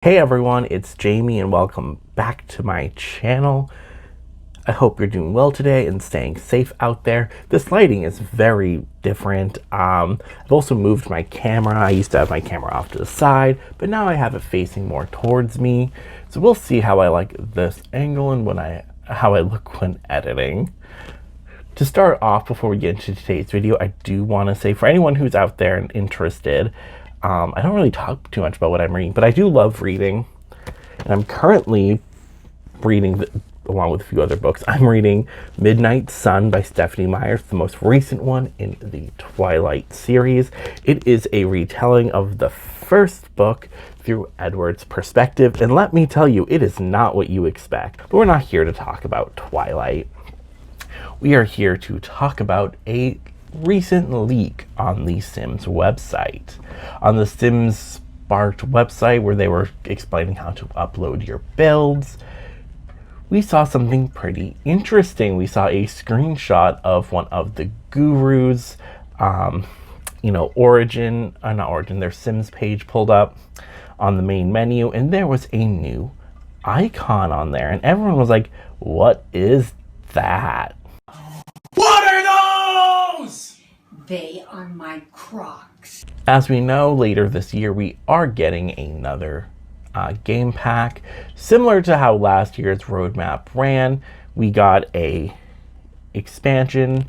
Hey everyone, it's Jamie and welcome back to my channel. I hope you're doing well today and staying safe out there. This lighting is very different. I've also moved my camera. I used to have my camera off to the side, but now I have it facing more towards me. So we'll see how I like this angle and how I look when editing. To start off, before we get into today's video, I do want to say for anyone who's out there and interested, I don't really talk too much about what I'm reading, but I do love reading. And I'm currently reading, along with a few other books, I'm reading Midnight Sun by Stephanie Meyers, the most recent one in the Twilight series. It is a retelling of the first book through Edward's perspective. And let me tell you, it is not what you expect. But we're not here to talk about Twilight. We are here to talk about a recent leak on the Sims website. On the Sims Sparked website, where they were explaining how to upload your builds, we saw something pretty interesting. We saw a screenshot of one of the gurus, not Origin, their Sims page pulled up on the main menu, and there was a new icon on there, and everyone was like, what is that? What are those? They are my Crocs. As we know, later this year, we are getting another game pack. Similar to how last year's roadmap ran, we got a expansion,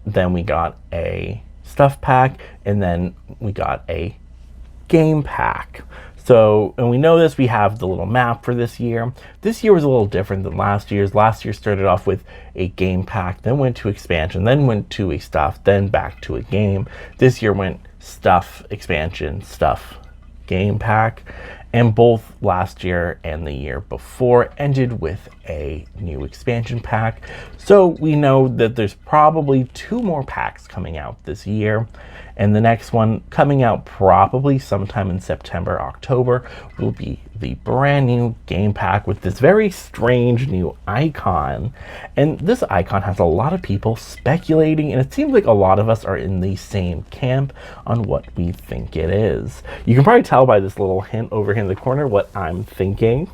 then we got a stuff pack, and then we got a game pack. So, and we know this, we have the little map for this year. This year was a little different than last year's. Last year started off with a game pack, then went to expansion, then went to a stuff, then back to a game. This year went stuff, expansion, stuff, game pack. And both last year and the year before ended with a new expansion pack. So we know that there's probably 2 more packs coming out this year. And the next one coming out probably sometime in September, October will be the brand new game pack with this very strange new icon. And this icon has a lot of people speculating, and it seems like a lot of us are in the same camp on what we think it is. You can probably tell by this little hint over here in the corner what I'm thinking.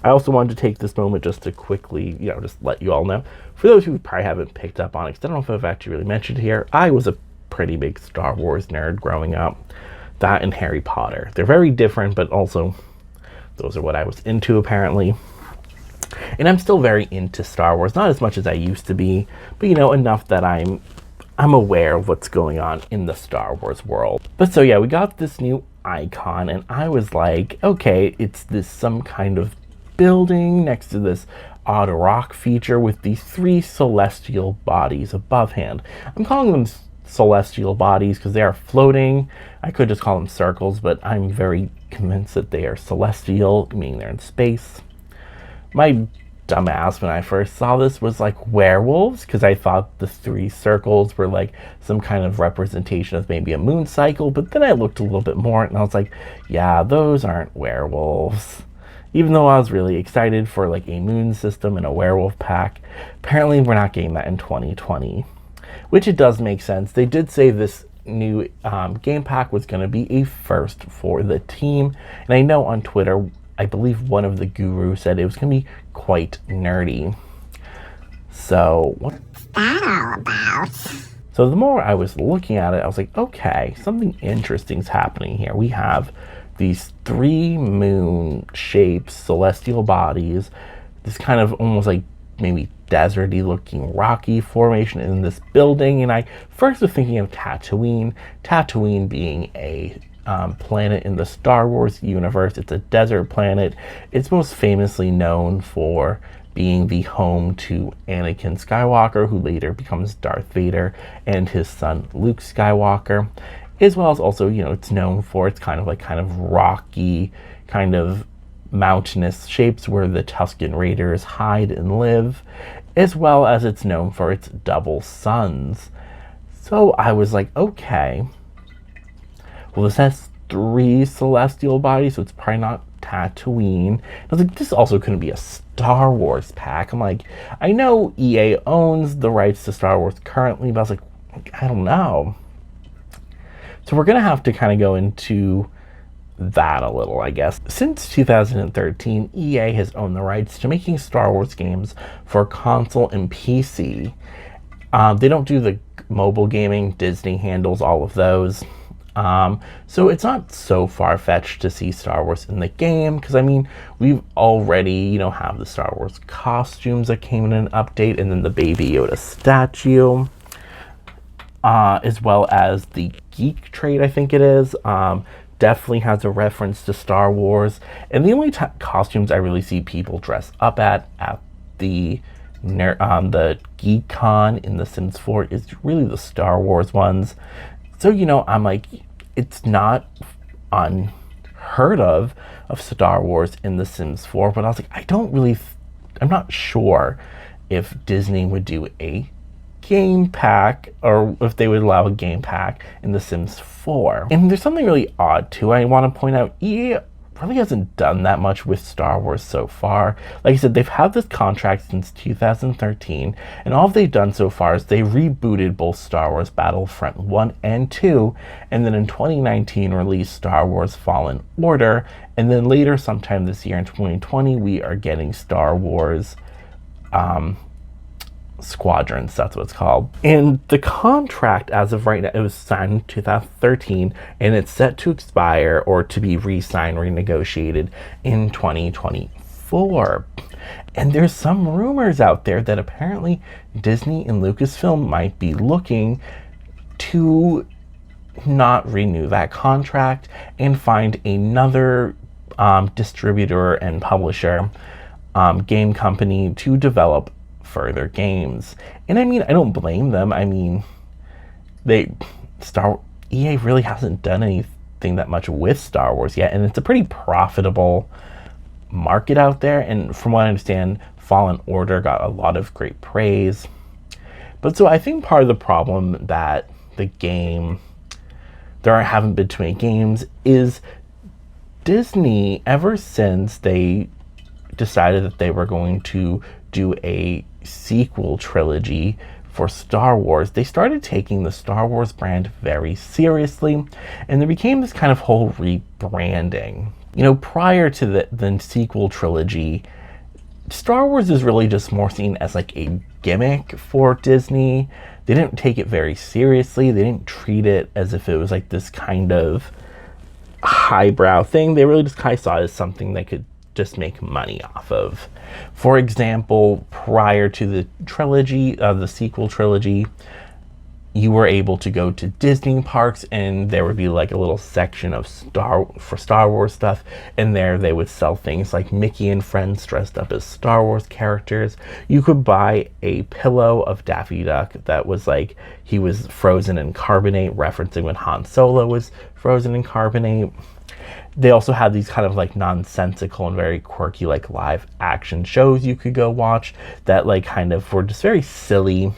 I also wanted to take this moment just to quickly, just let you all know. For those who probably haven't picked up on it, because I don't know if I've actually really mentioned here, I was a pretty big Star Wars nerd growing up. That and Harry Potter. They're very different, but also those are what I was into apparently. And I'm still very into Star Wars, not as much as I used to be, but enough that I'm aware of what's going on in the Star Wars world. But so yeah, we got this new icon and I was like, okay, it's this some kind of building next to this odd rock feature with these 3 celestial bodies above hand. I'm calling them celestial bodies because they are floating. I could just call them circles, but I'm very convinced that they are celestial, meaning they're in space. My dumbass, when I first saw this, was like werewolves, because I thought the 3 circles were like some kind of representation of maybe a moon cycle, but then I looked a little bit more and I was like, yeah, those aren't werewolves. Even though I was really excited for like a moon system and a werewolf pack, apparently we're not getting that in 2020. Which it does make sense. They did say this new game pack was going to be a first for the team. And I know on Twitter, I believe one of the gurus said it was going to be quite nerdy. So, what's that all about? So the more I was looking at it, I was like, okay, something interesting's happening here. We have these 3 moon shapes, celestial bodies, this kind of almost like maybe deserty looking rocky formation in this building. And I first was thinking of Tatooine being a planet in the Star Wars universe. It's a desert planet. It's most famously known for being the home to Anakin Skywalker, who later becomes Darth Vader, and his son Luke Skywalker, as well as also, it's known for its kind of rocky, kind of mountainous shapes where the Tusken Raiders hide and live, as well as it's known for its double suns. So I was like, okay, well, this has 3 celestial bodies, so it's probably not Tatooine. I was like, this also couldn't be a Star Wars pack. I'm like, I know EA owns the rights to Star Wars currently, but I was like, I don't know. So we're going to have to kind of go into that a little, I guess. Since 2013, EA has owned the rights to making Star Wars games for console and PC. They don't do the mobile gaming. Disney handles all of those. So it's not so far-fetched to see Star Wars in the game, because I mean, we've already, have the Star Wars costumes that came in an update, and then the Baby Yoda statue, as well as the Geek Trade, I think it is, definitely has a reference to Star Wars. And the only costumes I really see people dress up at the GeekCon in The Sims 4 is really the Star Wars ones. So, I'm like, it's not unheard of Star Wars in The Sims 4, but I was like, I'm not sure if Disney would do a game pack, or if they would allow a game pack in The Sims 4. And there's something really odd too. I want to point out, EA really hasn't done that much with Star Wars so far. Like I said, they've had this contract since 2013, and all they've done so far is they rebooted both Star Wars Battlefront 1 and 2, and then in 2019 released Star Wars Fallen Order, and then later sometime this year in 2020 we are getting Star Wars Squadrons, that's what it's called. And the contract, as of right now, it was signed in 2013, and it's set to expire or to be re-signed, renegotiated in 2024. And there's some rumors out there that apparently Disney and Lucasfilm might be looking to not renew that contract and find another distributor and publisher, game company, to develop further games. And I mean, I don't blame them. I mean, EA really hasn't done anything that much with Star Wars yet, and it's a pretty profitable market out there. And from what I understand, Fallen Order got a lot of great praise. But so I think part of the problem that there haven't been too many games is Disney, ever since they decided that they were going to do a sequel trilogy for Star Wars, they started taking the Star Wars brand very seriously, and there became this kind of whole rebranding. Prior to the sequel trilogy, Star Wars is really just more seen as like a gimmick for Disney. They didn't take it very seriously. They didn't treat it as if it was like this kind of highbrow thing. They really just kind of saw it as something they could just make money off of. For example, prior to the trilogy, the sequel trilogy, you were able to go to Disney parks, and there would be like a little section of Star Wars stuff, and there they would sell things like Mickey and friends dressed up as Star Wars characters. You could buy a pillow of Daffy Duck that was like he was frozen in carbonate, referencing when Han Solo was frozen in carbonate. They also had these kind of like nonsensical and very quirky like live action shows you could go watch that like kind of were just very silly.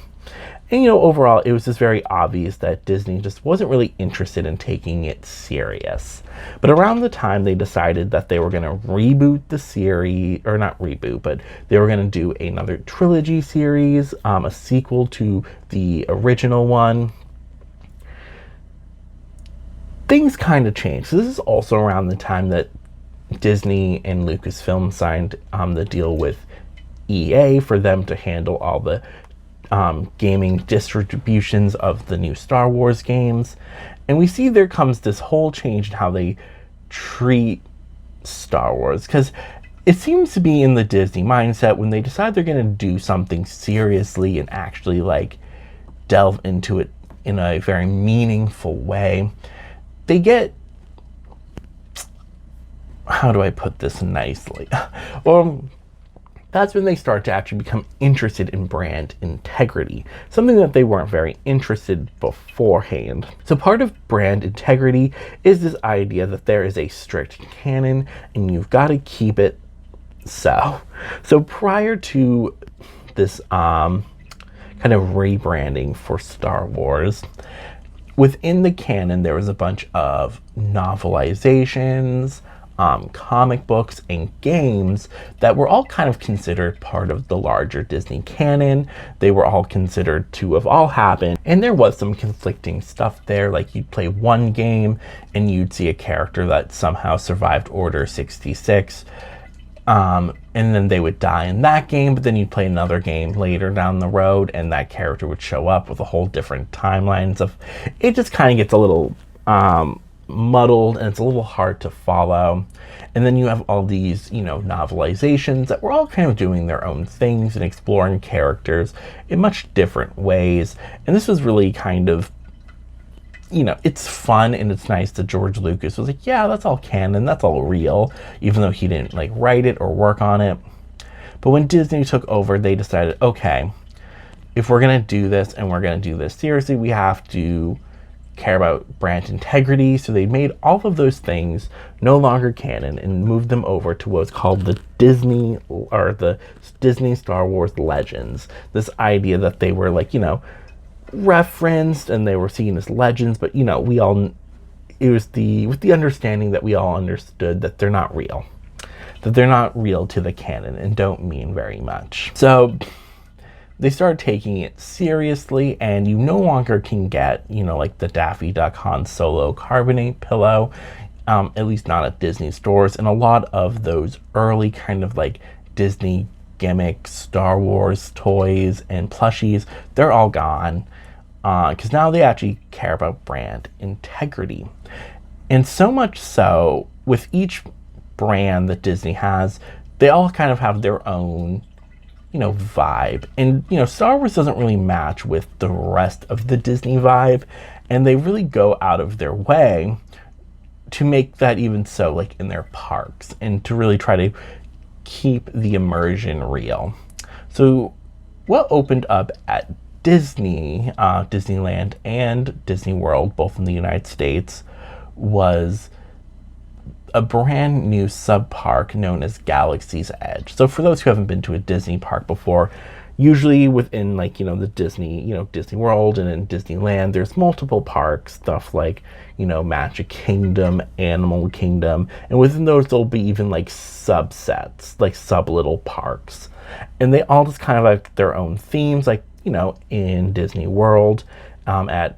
And overall, it was just very obvious that Disney just wasn't really interested in taking it serious. But around the time they decided that they were going to reboot the series, or not reboot, but they were going to do another trilogy series, a sequel to the original one, things kind of changed. So this is also around the time that Disney and Lucasfilm signed the deal with EA for them to handle all the gaming distributions of the new Star Wars games. And we see there comes this whole change in how they treat Star Wars, because it seems to be in the Disney mindset, when they decide they're going to do something seriously and actually like delve into it in a very meaningful way, they get, how do I put this nicely? That's when they start to actually become interested in brand integrity, something that they weren't very interested beforehand. So part of brand integrity is this idea that there is a strict canon and you've got to keep it so. So prior to this kind of rebranding for Star Wars, within the canon there was a bunch of novelizations, comic books and games that were all kind of considered part of the larger Disney canon. They were all considered to have all happened, and there was some conflicting stuff there. Like, you'd play one game and you'd see a character that somehow survived Order 66, and then they would die in that game, but then you'd play another game later down the road and that character would show up with a whole different timelines of it. Just kind of gets a little muddled, and it's a little hard to follow. And then you have all these, novelizations that were all kind of doing their own things and exploring characters in much different ways. And this was really kind of, it's fun, and it's nice that George Lucas was like, yeah, that's all canon, that's all real, even though he didn't write it or work on it. But when Disney took over, they decided, okay, if we're going to do this and we're going to do this seriously, we have to care about brand integrity. So they made all of those things no longer canon and moved them over to what's called the Disney Star Wars Legends. This idea that they were referenced and they were seen as legends, but it was with the understanding that we all understood that they're not real. That they're not real to the canon and don't mean very much. So they started taking it seriously, and you no longer can get, the Daffy Duck Han Solo carbonate pillow, at least not at Disney stores. And a lot of those early kind of Disney gimmick Star Wars toys and plushies, they're all gone, because now they actually care about brand integrity. And so much so, with each brand that Disney has, they all kind of have their own vibe. And, Star Wars doesn't really match with the rest of the Disney vibe. And they really go out of their way to make that even so, in their parks, and to really try to keep the immersion real. So what opened up at Disneyland and Disney World, both in the United States, was a brand new sub-park known as Galaxy's Edge. So for those who haven't been to a Disney park before, usually within the Disney, Disney World and in Disneyland, there's multiple parks, stuff like, Magic Kingdom, Animal Kingdom, and within those there'll be even subsets, sub-little parks. And they all just kind of have their own themes, in Disney World, at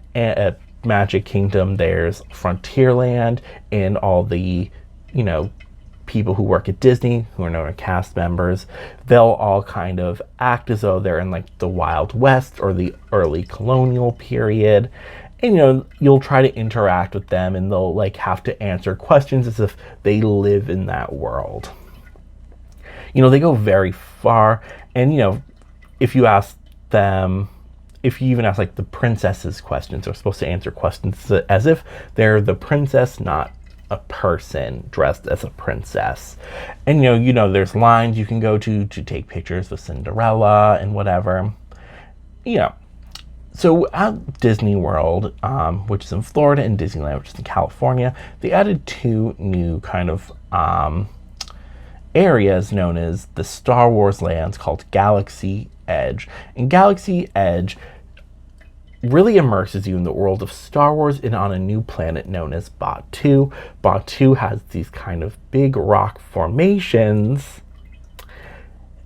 Magic Kingdom, there's Frontierland and all the people who work at Disney, who are known as cast members. They'll all kind of act as though they're in the Wild West or the early colonial period. And you'll try to interact with them, and they'll have to answer questions as if they live in that world. They go very far, and if you ask them, if you even ask the princesses questions, they're supposed to answer questions as if they're the princess, not a person dressed as a princess. And there's lines you can go to take pictures with Cinderella and whatever. So at Disney World, which is in Florida, and Disneyland, which is in California, they added two new kind of areas known as the Star Wars lands called Galaxy Edge. And Galaxy Edge really immerses you in the world of Star Wars and on a new planet known as Batuu. Batuu has these kind of big rock formations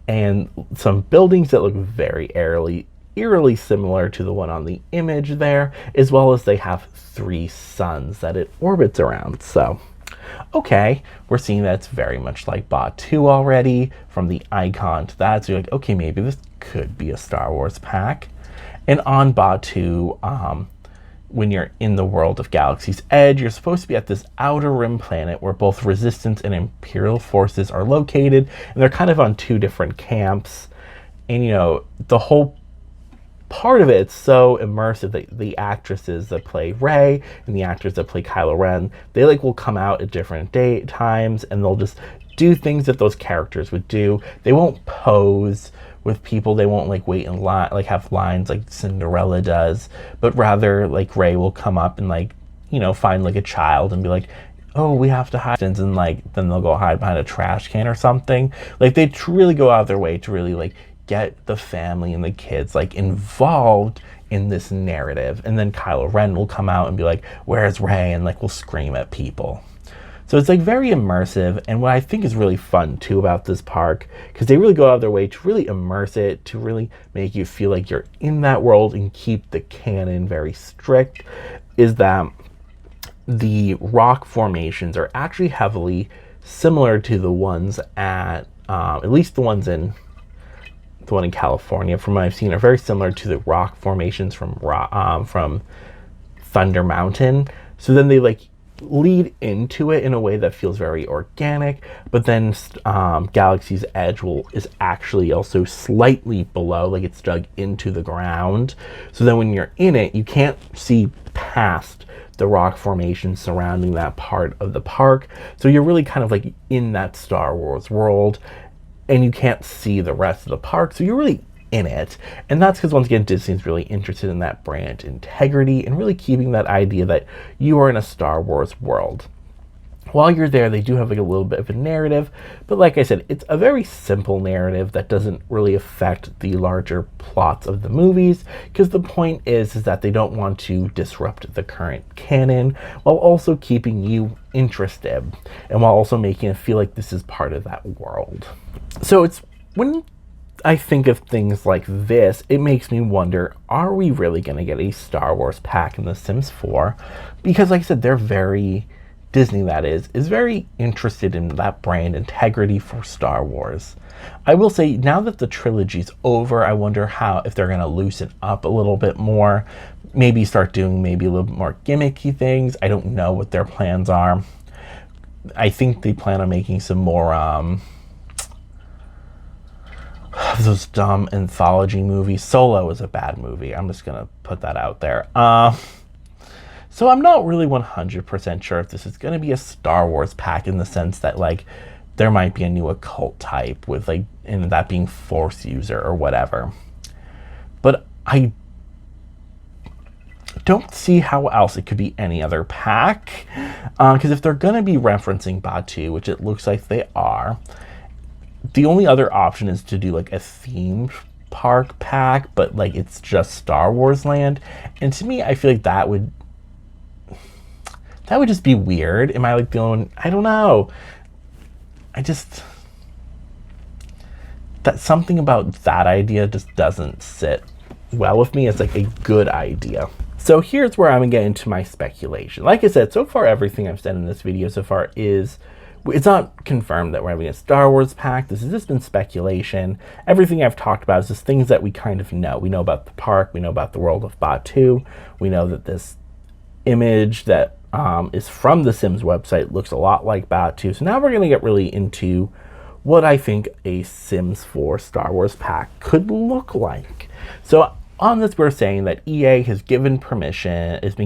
and some buildings that look very eerily similar to the one on the image there, as well as they have 3 suns that it orbits around. So, okay, we're seeing that it's very much like Batuu already, from the icon to that. So you're like, okay, maybe this could be a Star Wars pack. And on Batuu, when you're in the world of Galaxy's Edge, you're supposed to be at this outer rim planet where both Resistance and Imperial forces are located, and they're kind of on 2 different camps. And the whole part of it's so immersive that the actresses that play Rey and the actors that play Kylo Ren, they will come out at different times, and they'll just do things that those characters would do. They won't pose with people. They won't wait in line, have lines like Cinderella does, but rather Rey will come up and find a child and be like, oh, we have to hide, and then they'll go hide behind a trash can or something. They really go out of their way to really get the family and the kids involved in this narrative. And then Kylo Ren will come out and be like, where's Rey? And we'll scream at people. So it's like very immersive, and what I think is really fun too about this park, because they really go out of their way to really immerse it, to really make you feel like you're in that world and keep the canon very strict, is that the rock formations are actually heavily similar to the ones at least the one in California, from what I've seen, are very similar to the rock formations from Thunder Mountain. So then they like lead into it in a way that feels very organic, but then Galaxy's Edge is actually also slightly below, like it's dug into the ground. So then when you're in it, you can't see past the rock formation surrounding that part of the park. So you're really kind of like in that Star Wars world, and you can't see the rest of the park. So you're really in it. And that's because, once again, Disney's really interested in that brand integrity and really keeping that idea that you are in a Star Wars world. While you're there, they do have like a little bit of a narrative, but like I said, it's a very simple narrative that doesn't really affect the larger plots of the movies, because the point is that they don't want to disrupt the current canon while also keeping you interested and while also making it feel like this is part of that world. So it's when I think of things like this, it makes me wonder, are we really going to get a Star Wars pack in The Sims 4? Because like I said, Disney, that is very interested in that brand integrity for Star Wars. I will say, now that the trilogy's over, I wonder if they're going to loosen up a little bit more, maybe start doing maybe a little bit more gimmicky things. I don't know what their plans are. I think they plan on making some more those dumb anthology movies. Solo is a bad movie. I'm just going to put that out there. So I'm not really 100% sure if this is going to be a Star Wars pack, in the sense that like there might be a new occult type with like, and that being Force user or whatever. But I don't see how else it could be any other pack, because if they're going to be referencing Batuu, which it looks like they are, the only other option is to do like a themed park pack, but like it's just Star Wars land. And to me, I feel like that would just be weird. Am I like the only one? I don't know. That something about that idea just doesn't sit well with me as like a good idea. So here's where I'm gonna get into my speculation. Like I said, so far everything I've said in this video so far it's not confirmed that we're having a Star Wars pack. This has just been speculation. Everything I've talked about is just things that we kind of know. We know about the park. We know about the world of Batuu. We know that this image that is from the Sims website looks a lot like Batuu. So now we're going to get really into what I think a Sims 4 Star Wars pack could look like. So on this, we're saying that EA has been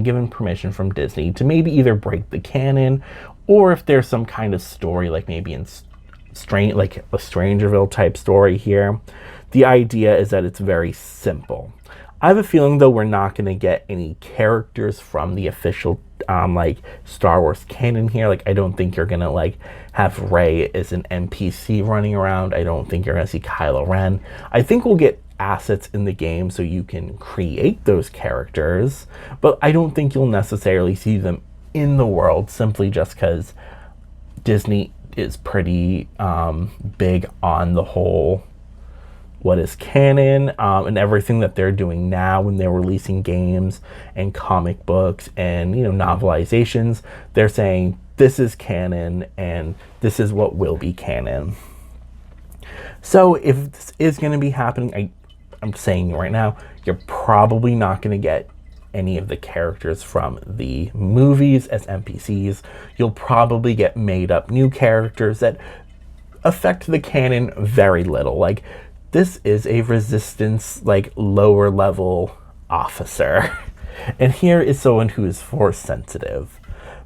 given permission from Disney to maybe either break the canon, or if there's some kind of story, like maybe in like a Strangerville type story here. The idea is that it's very simple. I have a feeling, though, we're not going to get any characters from the official like Star Wars canon here. Like, I don't think you're going to like have Rey as an NPC running around. I don't think you're going to see Kylo Ren. I think we'll get assets in the game so you can create those characters, but I don't think you'll necessarily see them in the world, simply just because Disney is pretty big on the whole what is canon, and everything that they're doing now when they're releasing games and comic books and novelizations. They're saying this is canon and this is what will be canon. So if this is going to be happening, I'm saying right now, you're probably not going to get any of the characters from the movies as NPCs. You'll probably get made up new characters that affect the canon very little. Like, this is a Resistance, like, lower level officer. And here is someone who is Force sensitive.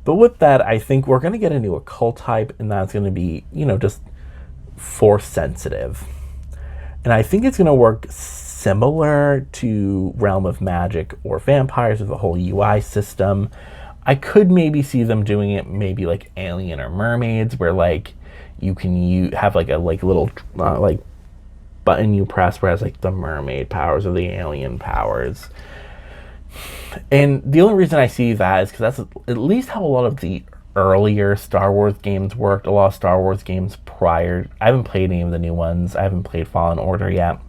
But with that, I think we're going to get a new occult type, and that's going to be, just Force sensitive. And I think it's going to work similar to Realm of Magic or Vampires with the whole UI system. I could maybe see them doing it maybe like Alien or Mermaids, where like you can have like a little like button you press where it has like the mermaid powers or the alien powers. And the only reason I see that is because that's at least how a lot of the earlier Star Wars games worked. A lot of Star Wars games prior. I haven't played any of the new ones. I haven't played Fallen Order yet.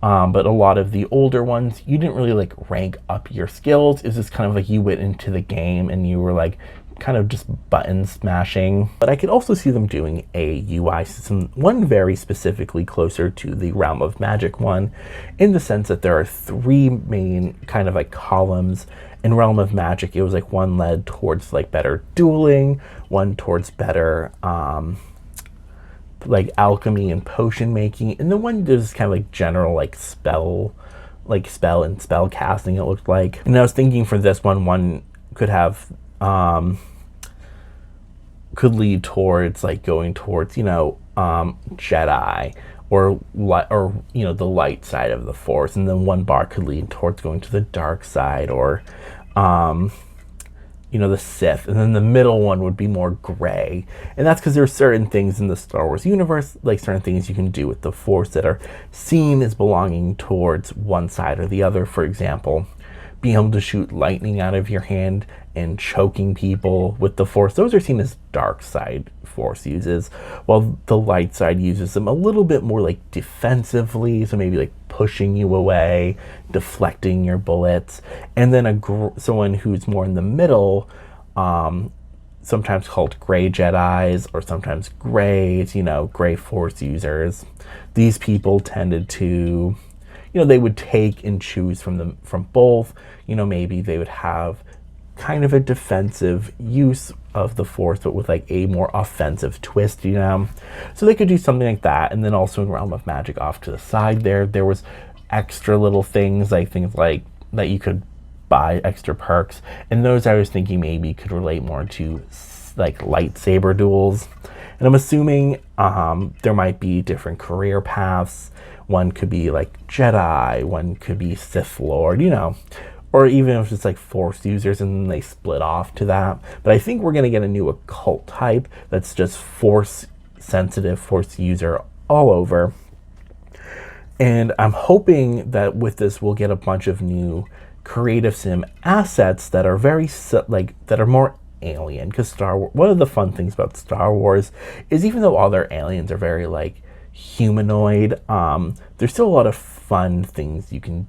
But a lot of the older ones, you didn't really like rank up your skills. It's just kind of like you went into the game and you were like kind of just button smashing. But I could also see them doing a UI system, one very specifically closer to the Realm of Magic one, in the sense that there are 3 main kind of like columns. In Realm of Magic, it was like one led towards like better dueling, one towards better like alchemy and potion making, and the one just kind of like general like spell and spell casting, it looked like. And I was thinking for this one could have could lead towards like going towards, you know, Jedi or you know, the light side of the Force, and then one bar could lead towards going to the dark side, or you know, the Sith, and then the middle one would be more gray. And that's because there are certain things in the Star Wars universe, like certain things you can do with the Force that are seen as belonging towards one side or the other. For example, being able to shoot lightning out of your hand and choking people with the Force, those are seen as dark side Force uses, while the light side uses them a little bit more like defensively, so maybe like pushing you away, deflecting your bullets. And then someone who's more in the middle, sometimes called gray Jedis, or sometimes grays, you know, gray Force users. These people tended to, you know, they would take and choose from both. You know, maybe they would have kind of a defensive use of the Force, but with like a more offensive twist, you know. So they could do something like that. And then also in Realm of Magic, off to the side there was extra little things, like things like that you could buy extra perks, and those I was thinking maybe could relate more to like lightsaber duels. And I'm assuming there might be different career paths. One could be like Jedi, one could be Sith Lord, you know, or even if it's like Force users and then they split off to that. But I think we're going to get a new occult type that's just Force sensitive, Force user all over. And I'm hoping that with this we'll get a bunch of new creative sim assets that are very that are more alien, because Star Wars, one of the fun things about Star Wars is even though all their aliens are very like humanoid, there's still a lot of fun things you can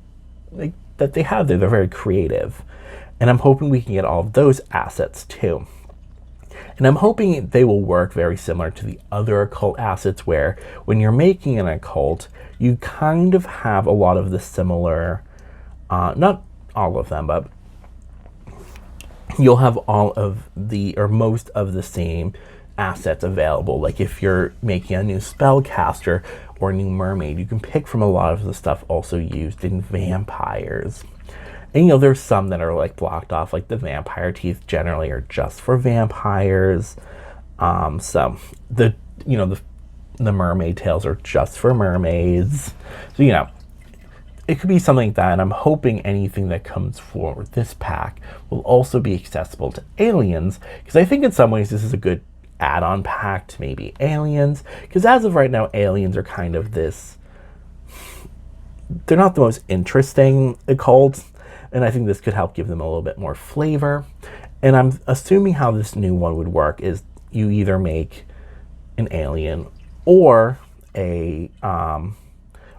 like that they have there. They're very creative, and I'm hoping we can get all of those assets too. And I'm hoping they will work very similar to the other occult assets, where when you're making an occult, you kind of have a lot of the similar, not all of them, but you'll have all of the, or most of the same assets available. Like if you're making a new spellcaster or a new mermaid, you can pick from a lot of the stuff also used in vampires. And you know, there's some that are like blocked off, like the vampire teeth generally are just for vampires. So the, you know, the mermaid tails are just for mermaids. So, you know, it could be something like that. And I'm hoping anything that comes for this pack will also be accessible to aliens, because I think in some ways this is a good add-on pack to maybe aliens, because as of right now, aliens are kind of this, they're not the most interesting occult, and I think this could help give them a little bit more flavor. And I'm assuming how this new one would work is you either make an alien or a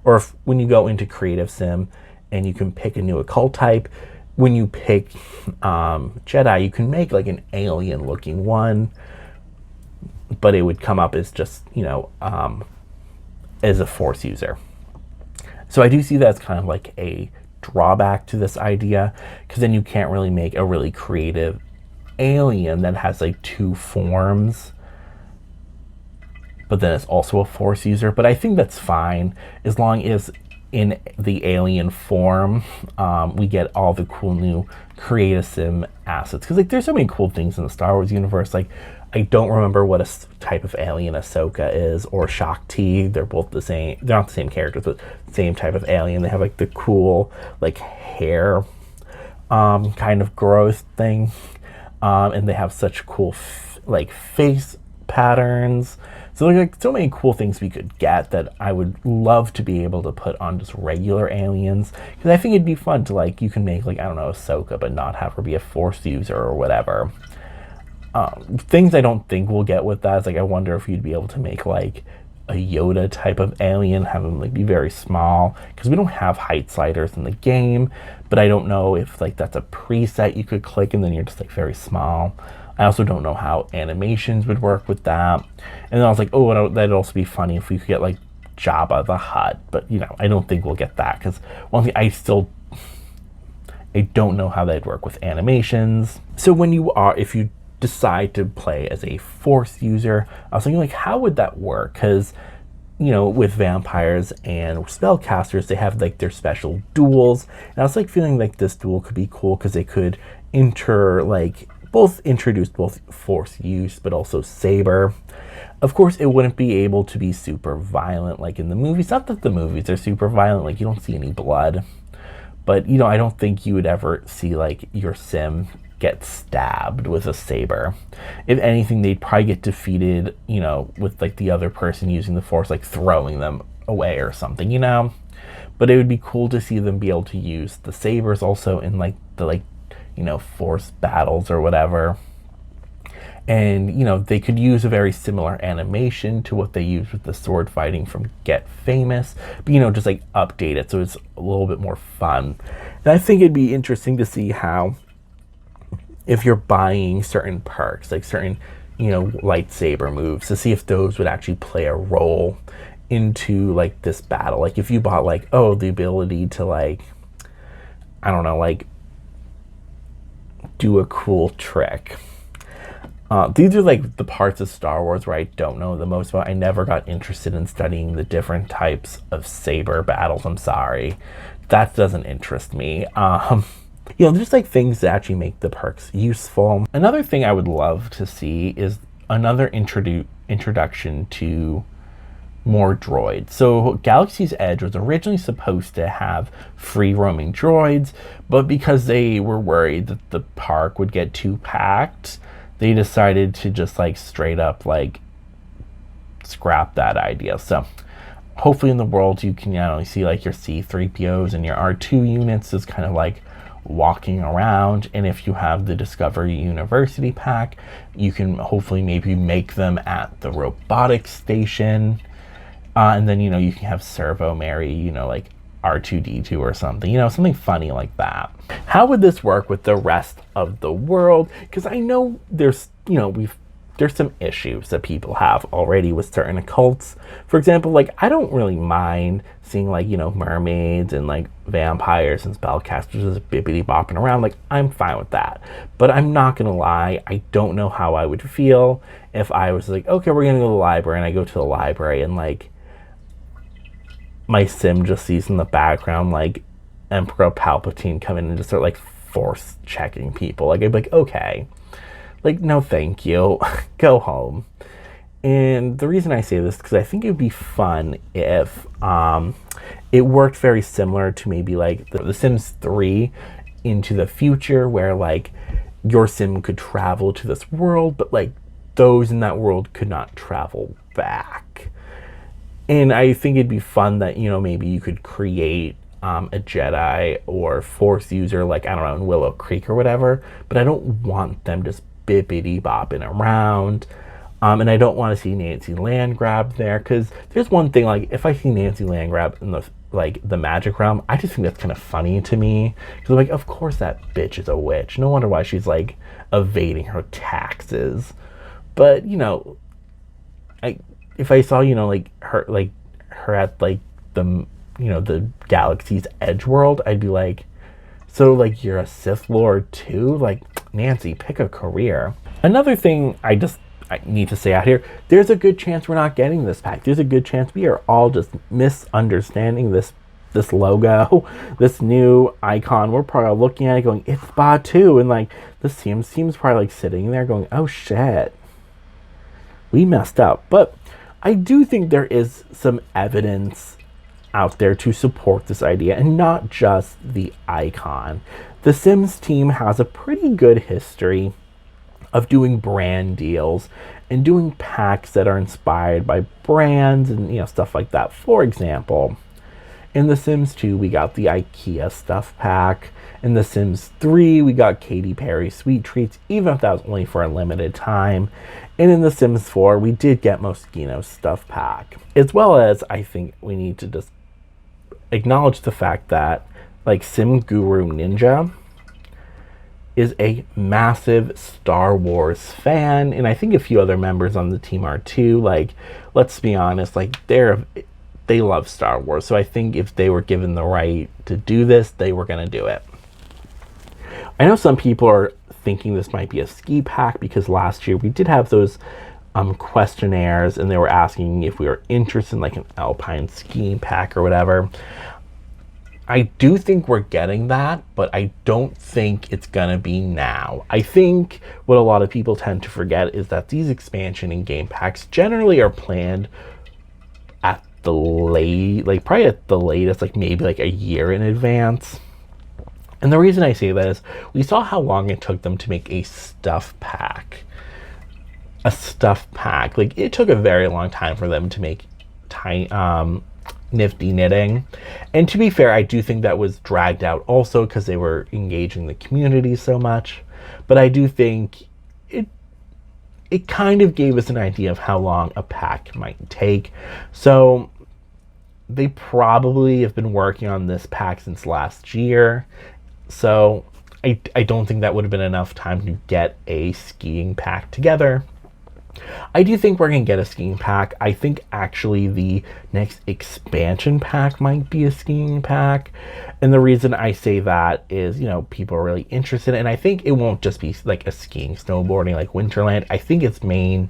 or if, when you go into creative sim and you can pick a new occult type, when you pick Jedi, you can make like an alien looking one, but it would come up as just, you know, as a Force user. So I do see that as kind of like a drawback to this idea, because then you can't really make a really creative alien that has like 2 forms, but then it's also a Force user. But I think that's fine as long as in the alien form we get all the cool new creative sim assets, because like there's so many cool things in the Star Wars universe. Like I don't remember what a type of alien Ahsoka is, or Shakti. They're both the same. They're not the same characters, but same type of alien. They have like the cool like hair kind of growth thing, and they have such cool like face patterns. So there's like so many cool things we could get that I would love to be able to put on just regular aliens, because I think it'd be fun to like, you can make like, I don't know, Ahsoka, but not have her be a Force user or whatever. Things I don't think we'll get with that is like, I wonder if you'd be able to make like a Yoda type of alien, have him like be very small, because we don't have height sliders in the game, but I don't know if like that's a preset you could click and then you're just like very small. I also don't know how animations would work with that. And then I was like, oh, that'd also be funny if we could get like Jabba the Hutt, but you know, I don't think we'll get that, because one thing I don't know how that'd work with animations. So if you decide to play as a Force user, I was thinking like, how would that work? Because, you know, with vampires and spellcasters, they have like their special duels, and I was like feeling like this duel could be cool because they could introduce both Force use but also saber. Of course, it wouldn't be able to be super violent like in the movies. Not that the movies are super violent, like you don't see any blood, but you know, I don't think you would ever see like your sim get stabbed with a saber. If anything, they'd probably get defeated, you know, with like the other person using the Force, like throwing them away or something, you know. But it would be cool to see them be able to use the sabers also in like the you know, Force battles or whatever. And you know, they could use a very similar animation to what they use with the sword fighting from Get Famous, but you know, just like update it so it's a little bit more fun. And I think it'd be interesting to see how, if you're buying certain perks, like certain, you know, lightsaber moves, to see if those would actually play a role into like this battle. Like if you bought like, oh, the ability to like, I don't know, like do a cool trick. These are like the parts of Star Wars where I don't know the most about. I never got interested in studying the different types of saber battles. I'm sorry. That doesn't interest me. You know, just like things that actually make the perks useful. Another thing I would love to see is another introduction to more droids. So Galaxy's Edge was originally supposed to have free roaming droids, but because they were worried that the park would get too packed, they decided to just like straight up like scrap that idea. So hopefully in the world you can not only see like your C-3POs and your R2 units is kind of like walking around, and if you have the Discovery University pack, you can hopefully maybe make them at the robotics station, and then you know, you can have Servo marry, you know, like R2D2 or something, you know, something funny like that. How would this work with the rest of the world? Because I know there's, you know, there's some issues that people have already with certain occults. For example, like I don't really mind seeing like, you know, mermaids and like vampires and spellcasters just bippity bopping around. Like I'm fine with that. But I'm not gonna lie, I don't know how I would feel if I was like, okay, we're gonna go to the library, and I go to the library and like my sim just sees in the background like Emperor Palpatine come in and just start like Force checking people. Like I'd be like, okay, like no thank you, go home. And the reason I say this is because I think it would be fun if it worked very similar to maybe like the Sims 3 Into the Future, where like your sim could travel to this world, but like those in that world could not travel back. And I think it'd be fun that, you know, maybe you could create a Jedi or Force user, like, I don't know, in Willow Creek or whatever, but I don't want them just bippity bopping around. And I don't want to see Nancy Landgrab there, because there's one thing, like, if I see Nancy Landgrab in the Magic Realm, I just think that's kind of funny to me. Because I'm like, of course that bitch is a witch. No wonder why she's, like, evading her taxes. But, you know, if I saw, you know, like her at like the, you know, the Galaxy's Edge world, I'd be like, so like you're a Sith Lord too? Like, Nancy, pick a career. Another thing I need to say out here, there's a good chance we're not getting this pack. There's a good chance we are all just misunderstanding this logo, this new icon. We're probably looking at it going, it's Batu, and like the team's probably like sitting there going, oh shit, we messed up. But I do think there is some evidence out there to support this idea, and not just the icon. The Sims team has a pretty good history of doing brand deals and doing packs that are inspired by brands and, you know, stuff like that. For example, In The Sims 2, we got the IKEA stuff pack. In The Sims 3, we got Katy Perry Sweet Treats, even if that was only for a limited time. And in The Sims 4, we did get Moschino's stuff pack. As well as, I think we need to just acknowledge the fact that, like, Sim Guru Ninja is a massive Star Wars fan, and I think a few other members on the team are too. Like, let's be honest, like, they love Star Wars, so I think if they were given the right to do this, they were going to do it. I know some people are thinking this might be a ski pack because last year we did have those questionnaires, and they were asking if we were interested in like an alpine skiing pack or whatever. I do think we're getting that, but I don't think it's gonna be now. I think what a lot of people tend to forget is that these expansion and game packs generally are planned at the probably at the latest, like maybe like a year in advance. And the reason I say that is we saw how long it took them to make a stuff pack. Like, it took a very long time for them to make Nifty Knitting. And to be fair, I do think that was dragged out also because they were engaging the community so much. But I do think it kind of gave us an idea of how long a pack might take. So they probably have been working on this pack since last year. So I don't think that would have been enough time to get a skiing pack together. I do think we're going to get a skiing pack. I think actually the next expansion pack might be a skiing pack. And the reason I say that is, you know, people are really interested. And I think it won't just be like a skiing, snowboarding, like Winterland. I think its main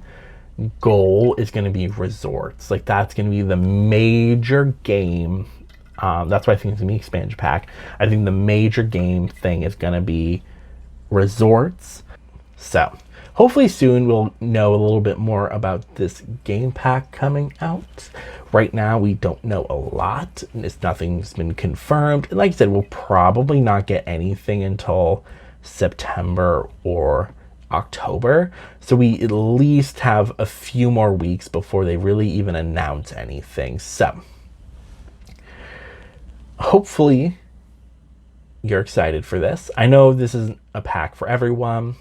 goal is going to be resorts. Like, that's going to be the major game. That's why I think it's going to be expansion pack. I think the major game thing is going to be resorts. So hopefully soon we'll know a little bit more about this game pack coming out. Right now we don't know a lot. Nothing's been confirmed. And like I said, we'll probably not get anything until September or October. So we at least have a few more weeks before they really even announce anything. So hopefully you're excited for this. I know this isn't a pack for everyone,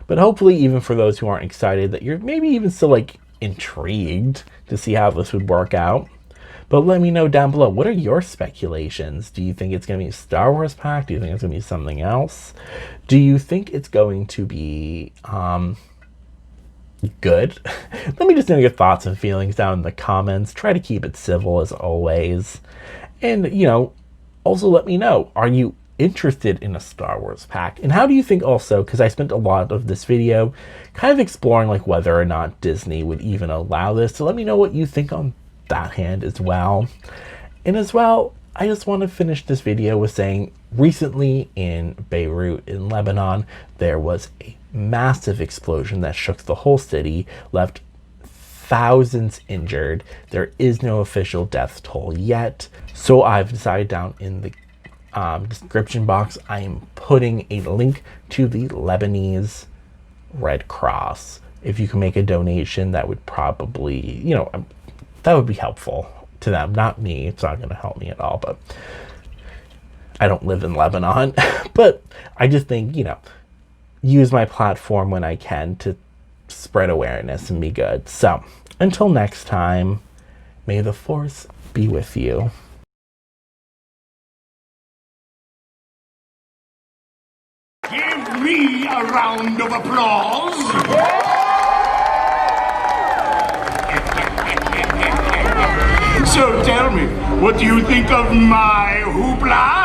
but hopefully even for those who aren't excited, that you're maybe even still like intrigued to see how this would work out. But let me know down below, what are your speculations? Do you think it's going to be a Star Wars pack? Do you think it's going to be something else? Do you think it's going to be good? Let me just know your thoughts and feelings down in the comments. Try to keep it civil as always. And, you know, also let me know, are you interested in a Star Wars pack? And how do you think also, because I spent a lot of this video kind of exploring like whether or not Disney would even allow this. So let me know what you think on that hand as well. And as well, I just want to finish this video with saying recently in Beirut in Lebanon, there was a massive explosion that shook the whole city, left thousands injured. There is no official death toll yet. So I've decided down in the description box, I am putting a link to the Lebanese Red Cross. If you can make a donation, that would probably, you know, that would be helpful to them, not me. It's not going to help me at all, but I don't live in Lebanon. But I just think, you know, use my platform when I can to spread awareness and be good. So until next time, may the Force be with you. Give me a round of applause. So tell me, what do you think of my hoopla?